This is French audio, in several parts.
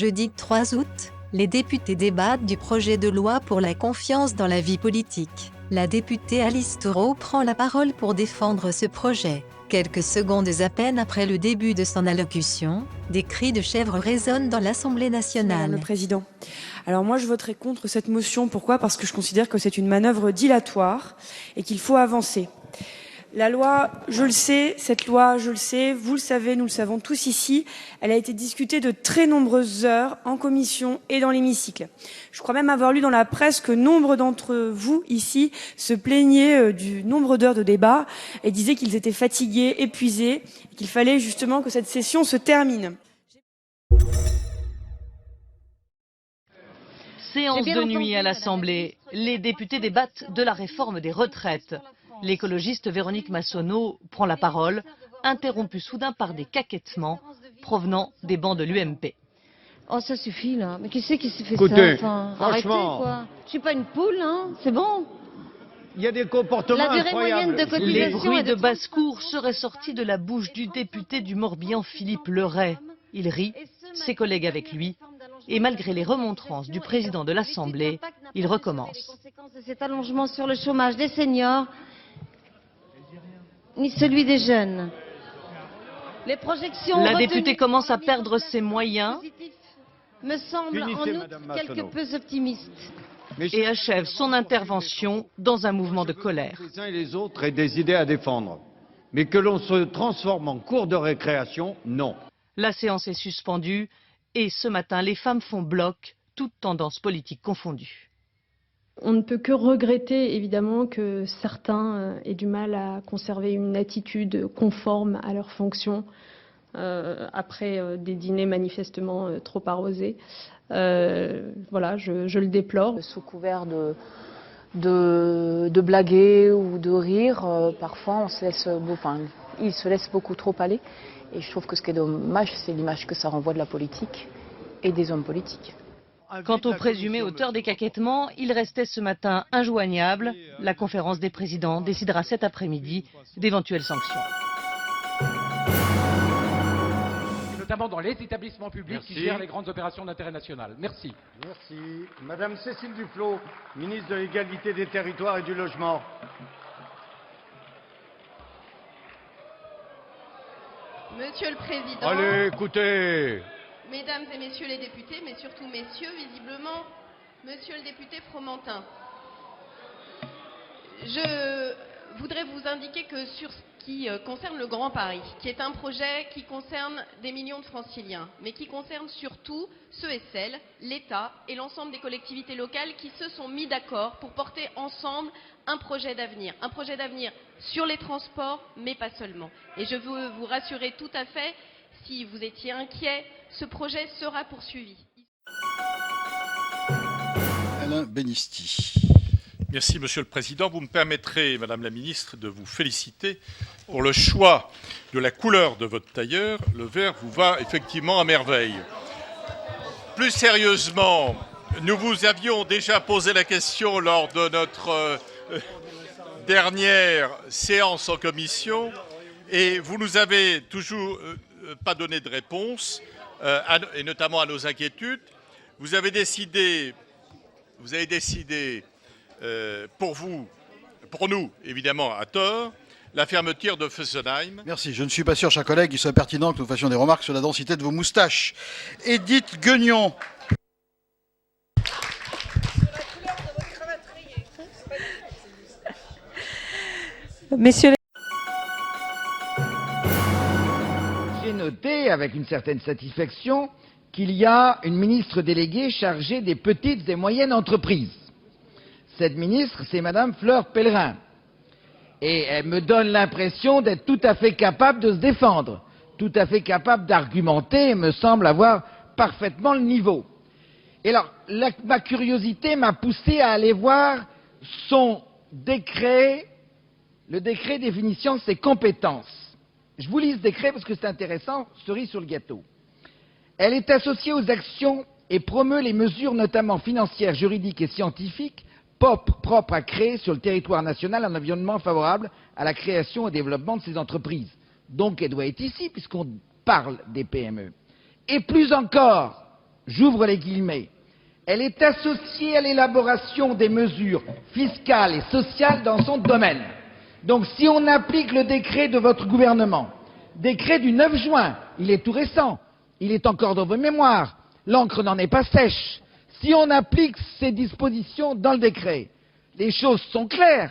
jeudi 3 août, les députés débattent du projet de loi pour la confiance dans la vie politique. La députée Alice Taureau prend la parole pour défendre ce projet. Quelques secondes à peine après le début de son allocution, des cris de chèvre résonnent dans l'Assemblée nationale. Madame le Président. Alors moi je voterai contre cette motion. Pourquoi ? Parce que je considère que c'est une manœuvre dilatoire et qu'il faut avancer. La loi, je le sais, cette loi, je le sais, vous le savez, nous le savons tous ici, elle a été discutée de très nombreuses heures en commission et dans l'hémicycle. Je crois même avoir lu dans la presse que nombre d'entre vous ici se plaignaient du nombre d'heures de débat et disaient qu'ils étaient fatigués, épuisés, et qu'il fallait justement que cette session se termine. Séance de nuit à l'Assemblée. Les députés débattent de la réforme des retraites. L'écologiste Véronique Massonneau prend la parole, interrompue soudain par des caquettements provenant des bancs de l'UMP. Oh, ça suffit, là. Mais qui c'est qui s'est fait Écoutez, ça enfin, franchement, arrêtez, quoi. Je suis pas une poule, hein. C'est bon. il y a des comportements La durée incroyables. moyenne de cotisation Les est bruits de de basse-cour seraient sortis de la bouche du député du Morbihan Philippe Leray. Il rit, ses collègues avec lui, et malgré les remontrances du président de l'Assemblée, il recommence. Les conséquences de cet allongement sur le chômage des seniors, ni celui des jeunes. Les projections La retenues députée commence à perdre ses moyens me semblent en Finissez, outre Madame quelque Massonneau. peu optimistes. et achève son intervention dans un mouvement de colère. Les uns et les autres aient des idées à défendre. Mais que l'on se transforme en cours de récréation, non. La séance est suspendue et ce matin, les femmes font bloc, toutes tendances politiques confondues. On ne peut que regretter évidemment que certains aient du mal à conserver une attitude conforme à leurs fonctions après des dîners manifestement trop arrosés. Voilà, je le déplore. Sous couvert de blaguer ou de rire, parfois il se laisse beaucoup trop aller. Et je trouve que ce qui est dommage, c'est l'image que ça renvoie de la politique et des hommes politiques. Quant au présumé auteur des caquettements, il restait ce matin injoignable. La conférence des présidents décidera cet après-midi d'éventuelles sanctions. Notamment dans les établissements publics qui gèrent les grandes opérations d'intérêt national. Merci. Merci. Madame Cécile Duflot, ministre de l'Égalité des Territoires et du Logement. Monsieur le Président, Allez, écoutez. Mesdames et Messieurs les députés, mais surtout Messieurs, visiblement, Monsieur le député Fromentin, je voudrais vous indiquer que sur ce qui concerne le Grand Paris, qui est un projet qui concerne des millions de franciliens, mais qui concerne surtout ceux et celles, l'État et l'ensemble des collectivités locales qui se sont mis d'accord pour porter ensemble un projet d'avenir sur les transports, mais pas seulement. Et je veux vous rassurer tout à fait, si vous étiez inquiet, ce projet sera poursuivi. Alain Benisti. Merci, Monsieur le Président. Vous me permettrez, Madame la Ministre, de vous féliciter pour le choix de la couleur de votre tailleur. Le vert vous va effectivement à merveille. Plus sérieusement, nous vous avions déjà posé la question lors de notre dernière séance en commission et vous nous avez toujours pas donné de réponse, et notamment à nos inquiétudes. Vous avez décidé pour nous, évidemment, à tort, la fermeture de Fessenheim. Merci. Je ne suis pas sûr, chers collègues, qu'il soit pertinent que nous fassions des remarques sur la densité de vos moustaches. Edith Guignon. Messieurs les... J'ai noté avec une certaine satisfaction qu'il y a une ministre déléguée chargée des petites et moyennes entreprises. Cette ministre, c'est Madame Fleur Pellerin. Et elle me donne l'impression d'être tout à fait capable de se défendre, tout à fait capable d'argumenter et me semble avoir parfaitement le niveau. Et alors, ma curiosité m'a poussé à aller voir son décret, le décret définissant ses compétences. Je vous lis ce décret parce que c'est intéressant, cerise sur le gâteau. Elle est associée aux actions et promeut les mesures notamment financières, juridiques et scientifiques propres à créer sur le territoire national un environnement favorable à la création et au développement de ces entreprises. Donc elle doit être ici puisqu'on parle des PME. Et plus encore, j'ouvre les guillemets, elle est associée à l'élaboration des mesures fiscales et sociales dans son domaine. Donc si on applique le décret de votre gouvernement, décret du 9 juin, il est tout récent, il est encore dans vos mémoires, l'encre n'en est pas sèche. Si on applique ces dispositions dans le décret, les choses sont claires.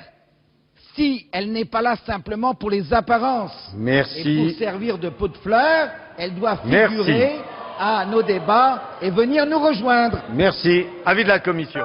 Si elle n'est pas là simplement pour les apparences et pour servir de pot de fleurs, elle doit figurer à nos débats et venir nous rejoindre. Merci. Avis de la Commission.